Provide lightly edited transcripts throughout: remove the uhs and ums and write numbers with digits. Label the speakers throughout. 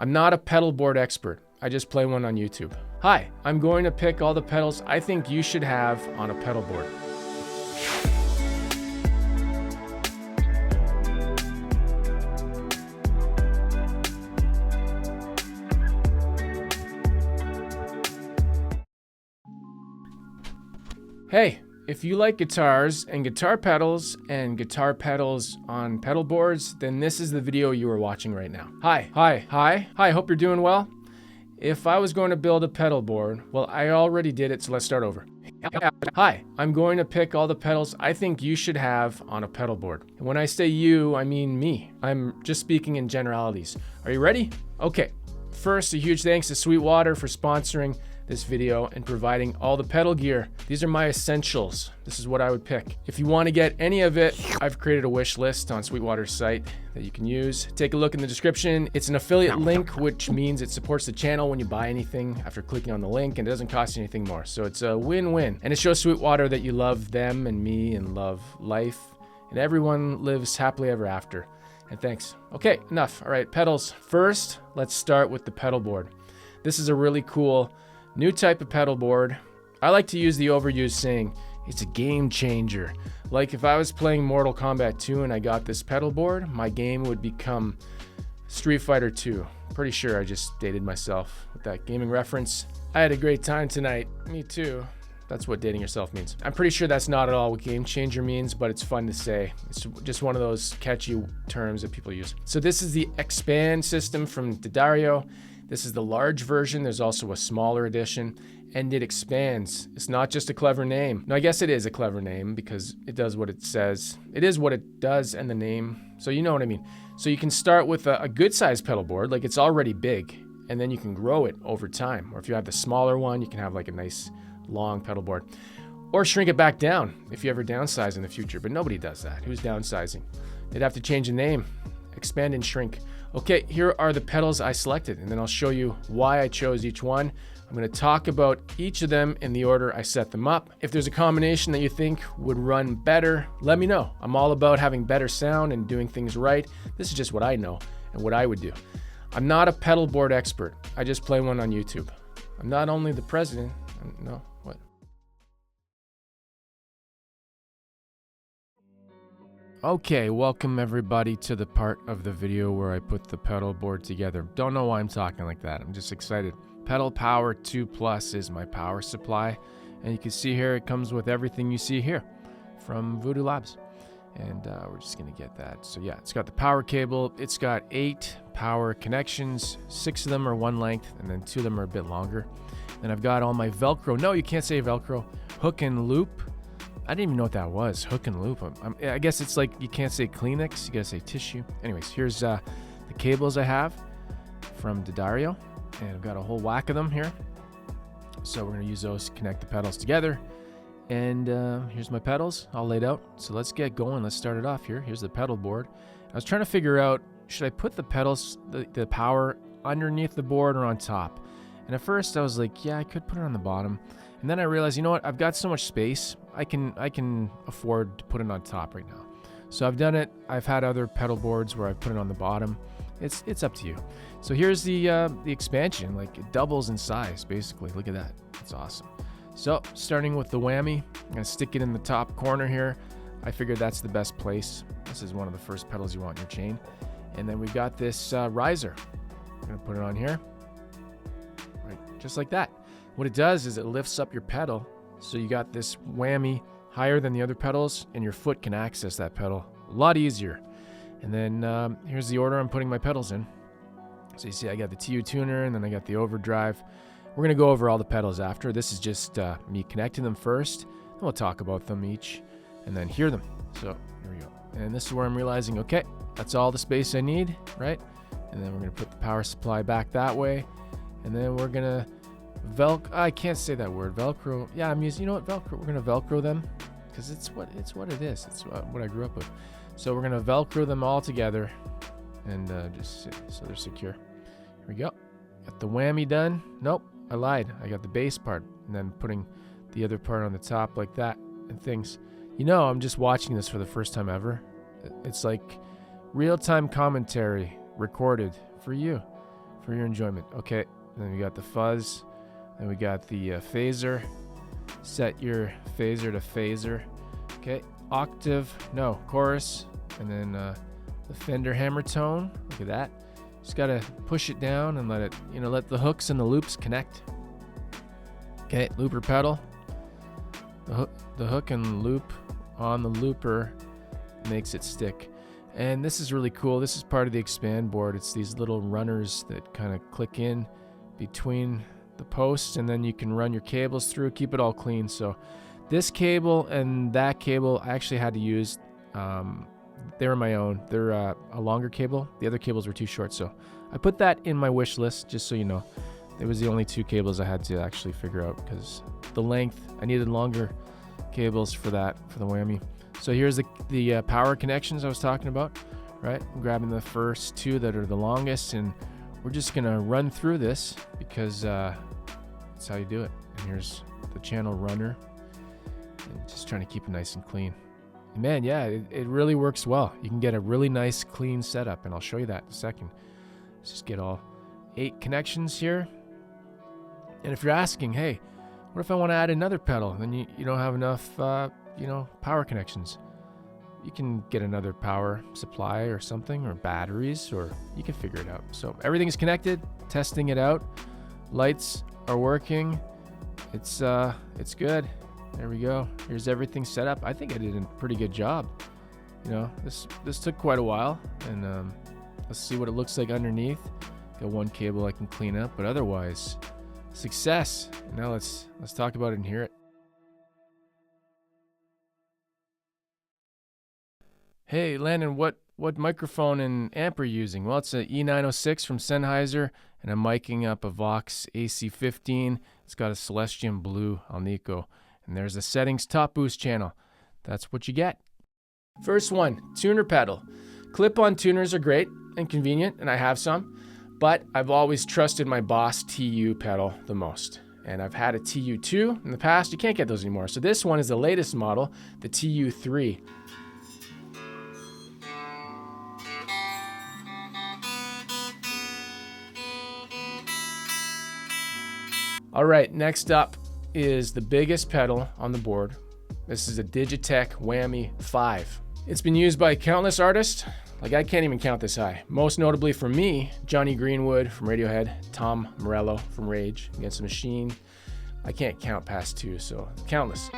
Speaker 1: I'm not a pedal board expert. I just play one on YouTube. Hi, I'm going to pick all the pedals I think you should have on a pedal board. Hey, if you like guitars and guitar pedals on pedal boards, then this is the video you are watching right now. Hi, hope you're doing well. If I was going to build a pedal board, well, I already did it, so let's start over. Hi, I'm going to pick all the pedals I think you should have on a pedal board. And when I say you, I mean me. I'm just speaking in generalities. Are you ready? Okay. First, a huge thanks to Sweetwater for sponsoring this video and providing all the pedal gear. These are my essentials. This is what I would pick. If you want to get any of it, I've created a wish list on Sweetwater's site that you can use. Take a look in the description. It's an affiliate link, which means it supports the channel when you buy anything after clicking on the link, and it doesn't cost you anything more. So it's a win-win. And it shows Sweetwater that you love them and me and love life, and everyone lives happily ever after. And thanks. Okay, enough. All right, pedals. First, let's start with the pedal board. This is a really cool new type of pedal board. I like to use the overused saying, it's a game changer. Like if I was playing Mortal Kombat 2 and I got this pedal board, my game would become Street Fighter 2. Pretty sure I just dated myself with that gaming reference. I had a great time tonight. Me too. That's what dating yourself means. I'm pretty sure that's not at all what game changer means, but it's fun to say. It's just one of those catchy terms that people use. So this is the Expand system from D'Addario. This is the large version. There's also a smaller edition, and it expands. It's not just a clever name. No, I guess it is a clever name because it does what it says. It is what it does, and the name. So you know what I mean. So you can start with a good sized pedal board, like it's already big, and then you can grow it over time. Or if you have the smaller one, you can have like a nice long pedal board. Or shrink it back down if you ever downsize in the future, but nobody does that. Who's downsizing? They'd have to change the name. Expand and shrink. Okay, here are the pedals I selected, and then I'll show you why I chose each one. I'm going to talk about each of them in the order I set them up. If there's a combination that you think would run better, let me know. I'm all about having better sound and doing things right. This is just what I know and what I would do. I'm not a pedal board expert. I just play one on YouTube. I'm not only the president. No, what? Okay, welcome everybody to the part of the video where I put the pedal board together. Don't know why I'm talking like that. I'm just excited. Pedal Power 2 Plus is my power supply. And you can see here, it comes with everything you see here from Voodoo Labs. And we're just gonna get that. So yeah, it's got the power cable. It's got 8 power connections. 6 of them are one length, and then 2 of them are a bit longer. Then I've got all my Velcro. No, you can't say Velcro. Hook and loop. I didn't even know what that was, hook and loop. I guess it's like you can't say Kleenex, you gotta say tissue. Anyways, here's the cables I have from D'Addario, and I've got a whole whack of them here. So we're gonna use those to connect the pedals together. And here's my pedals all laid out. So let's get going, let's start it off here. Here's the pedal board. I was trying to figure out, should I put the pedals, the power underneath the board or on top? And at first I was like, yeah, I could put it on the bottom. And then I realized, you know what? I've got so much space. I can afford to put it on top right now. So I've done it. I've had other pedal boards where I put it on the bottom. It's up to you. So here's the expansion. Like it doubles in size, basically. Look at that. It's awesome. So starting with the whammy, I'm gonna stick it in the top corner here. I figured that's the best place. This is one of the first pedals you want in your chain. And then we've got this riser. I'm gonna put it on here. Right, just like that. What it does is it lifts up your pedal, so you got this whammy higher than the other pedals, and your foot can access that pedal a lot easier. And then here's the order I'm putting my pedals in. So you see I got the TU tuner, and then I got the overdrive. We're gonna go over all the pedals after. This is just me connecting them first, then we'll talk about them each, and then hear them. So here we go. And this is where I'm realizing, okay, that's all the space I need, right? And then we're gonna put the power supply back that way, and then we're gonna I can't say that word. Velcro. Yeah, I'm using, you know what, Velcro. We're gonna Velcro them because it's what it is. It's what I grew up with. So we're gonna Velcro them all together and just so they're secure. Here we go. Got the whammy done. Nope, I lied. I got the bass part and then putting the other part on the top like that and things. You know, I'm just watching this for the first time ever. It's like real-time commentary recorded for you. for your enjoyment. Okay, then we got the fuzz, then we got the phaser. Set your phaser to phaser. Okay, octave, no, chorus, and then the Fender hammer tone. Look at that. Just gotta push it down and let it, let the hooks and the loops connect. Okay, looper pedal. The hook and loop on the looper makes it stick. And this is really cool. This is part of the expand board. It's these little runners that kind of click in between the posts, and then you can run your cables through, keep it all clean. So this cable and that cable I actually had to use. They were my own. They're a longer cable. The other cables were too short, so I put that in my wish list, just so you know. It was the only 2 cables I had to actually figure out, because the length, I needed longer cables for that, for the whammy. So here's the power connections I was talking about, right? I'm grabbing the first 2 that are the longest, and we're just gonna run through this because that's how you do it. And here's the channel runner, and just trying to keep it nice and clean. And man, yeah, it really works well. You can get a really nice clean setup, and I'll show you that in a second. Let's just get all 8 connections here. And if you're asking, hey, what if I want to add another pedal? Then you don't have enough, power connections. You can get another power supply or something, or batteries, or you can figure it out. So everything's connected, testing it out. Lights are working. It's good. There we go. Here's everything set up. I think I did a pretty good job. This took quite a while, and let's see what it looks like underneath. Got 1 cable I can clean up, but otherwise, success. Now let's talk about it and hear it. Hey Landon, what microphone and amp are you using? Well, it's an E906 from Sennheiser, and I'm miking up a Vox AC15. It's got a Celestion Blue Alnico, and there's the settings top boost channel. That's what you get. First one, tuner pedal. Clip-on tuners are great and convenient, and I have some, but I've always trusted my Boss TU pedal the most. And I've had a TU2 in the past. You can't get those anymore. So this one is the latest model, the TU3. All right, next up is the biggest pedal on the board. This is a Digitech Whammy 5. It's been used by countless artists. Like, I can't even count this high. Most notably for me, Johnny Greenwood from Radiohead, Tom Morello from Rage Against the Machine. I can't count past 2, so countless.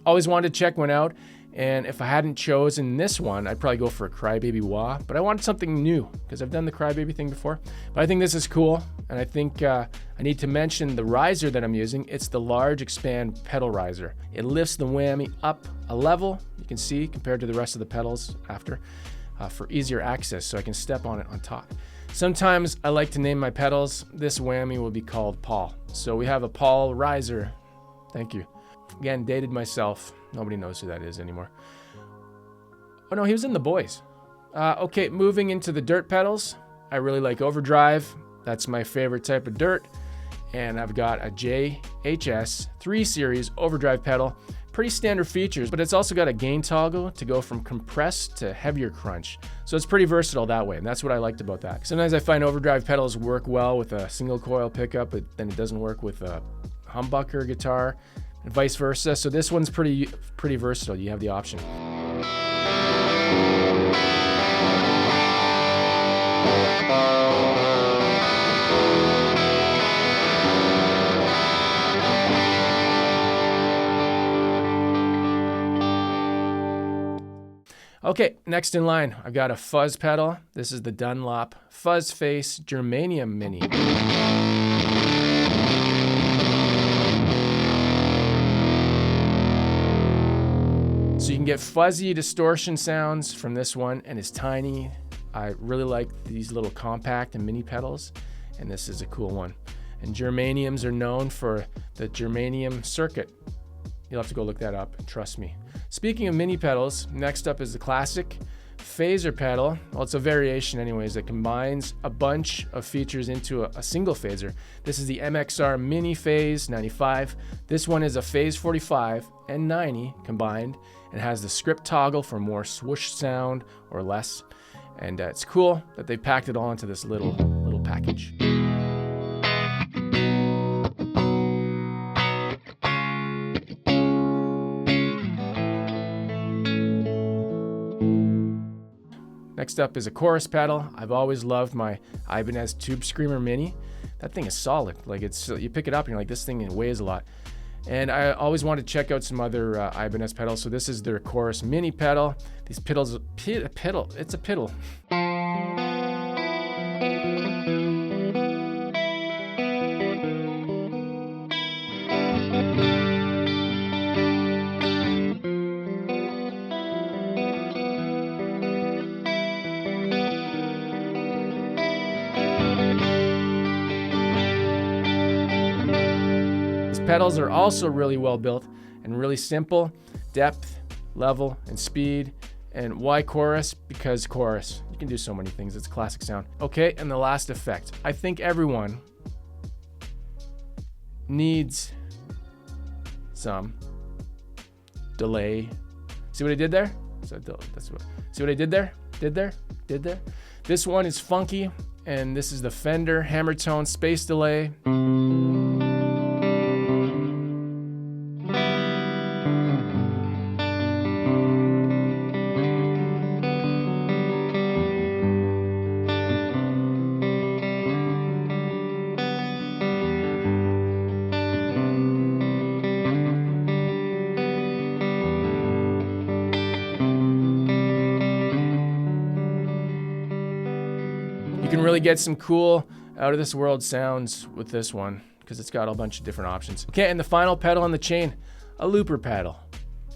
Speaker 1: Always wanted to check one out, and if I hadn't chosen this one, I'd probably go for a Crybaby Wah, but I wanted something new because I've done the Crybaby thing before. But I think this is cool, and I think I need to mention the riser that I'm using. It's the large expand pedal riser. It lifts the whammy up a level, you can see, compared to the rest of the pedals after, for easier access, so I can step on it on top. Sometimes I like to name my pedals. This whammy will be called Paul. So we have a Paul riser. Thank you. Again, dated myself. Nobody knows who that is anymore. Oh no, he was in The Boys. Okay, moving into the dirt pedals. I really like overdrive. That's my favorite type of dirt. And I've got a JHS 3 Series overdrive pedal. Pretty standard features, but it's also got a gain toggle to go from compressed to heavier crunch. So it's pretty versatile that way, and that's what I liked about that. Sometimes I find overdrive pedals work well with a single coil pickup, but then it doesn't work with a humbucker guitar, and vice versa. So this one's pretty versatile. You have the option. Okay, next in line, I've got a fuzz pedal. This is the Dunlop Fuzz Face Germanium Mini. So you can get fuzzy distortion sounds from this one, and it's tiny, I really like these little compact and mini pedals, and this is a cool one. And germaniums are known for the germanium circuit. You'll have to go look that up, trust me. Speaking of mini pedals, next up is the classic phaser pedal. Well, it's a variation anyways that combines a bunch of features into a single phaser. This is the MXR Mini Phase 95. This one is a Phase 45 and 90 combined and has the script toggle for more swoosh sound or less. And it's cool that they packed it all into this little package. Next up is a chorus pedal. I've always loved my Ibanez Tube Screamer Mini. That thing is solid. Like, it's, you pick it up and you're like, this thing weighs a lot. And I always wanted to check out some other Ibanez pedals. So this is their chorus mini pedal. These pedals, it's a pedal. Pedals are also really well built and really simple. Depth, level, and speed. And why chorus? Because chorus. You can do so many things. It's a classic sound. Okay, and the last effect. I think everyone needs some delay. See what I did there? See what I did there? Did there? This one is funky, and this is the Fender Hammer Tone Space Delay. You can really get some cool out of this world sounds with this one because it's got a bunch of different options. Okay, and the final pedal on the chain, a looper pedal.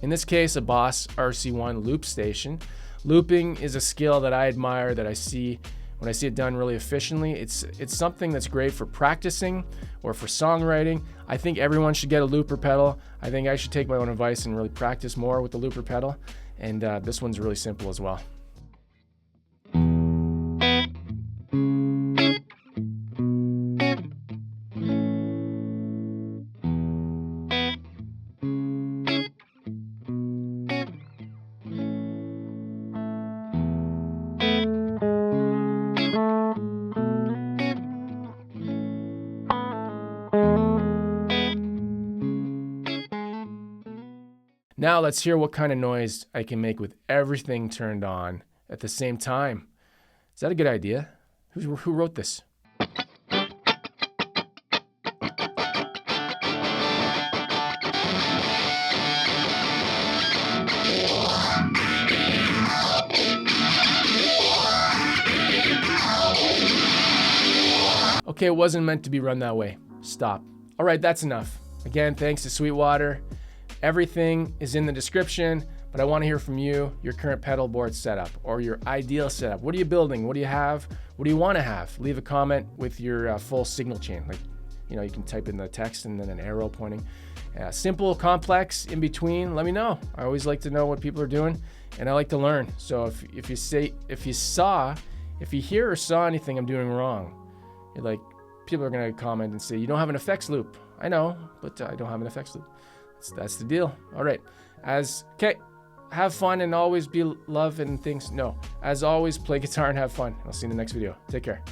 Speaker 1: In this case, a Boss RC1 loop station. Looping is a skill that I admire, that I see when I see it done really efficiently. It's something that's great for practicing or for songwriting. I think everyone should get a looper pedal. I think I should take my own advice and really practice more with the looper pedal. And this one's really simple as well. Now let's hear what kind of noise I can make with everything turned on at the same time. Is that a good idea? Who wrote this? Okay, it wasn't meant to be run that way. Stop. All right, that's enough. Again, thanks to Sweetwater. Everything is in the description, but I want to hear from you, your current pedal board setup or your ideal setup. What are you building? What do you have? What do you want to have? Leave a comment with your full signal chain. Like, you know, you can type in the text and then an arrow pointing. Simple, complex, in between, let me know. I always like to know what people are doing, and I like to learn. So if you hear or saw anything I'm doing wrong, you're like, people are gonna comment and say, you don't have an effects loop. I know, but I don't have an effects loop. That's the deal. All right. Okay, have fun and always be love and things. No, as always, play guitar and have fun. I'll see you in the next video. Take care.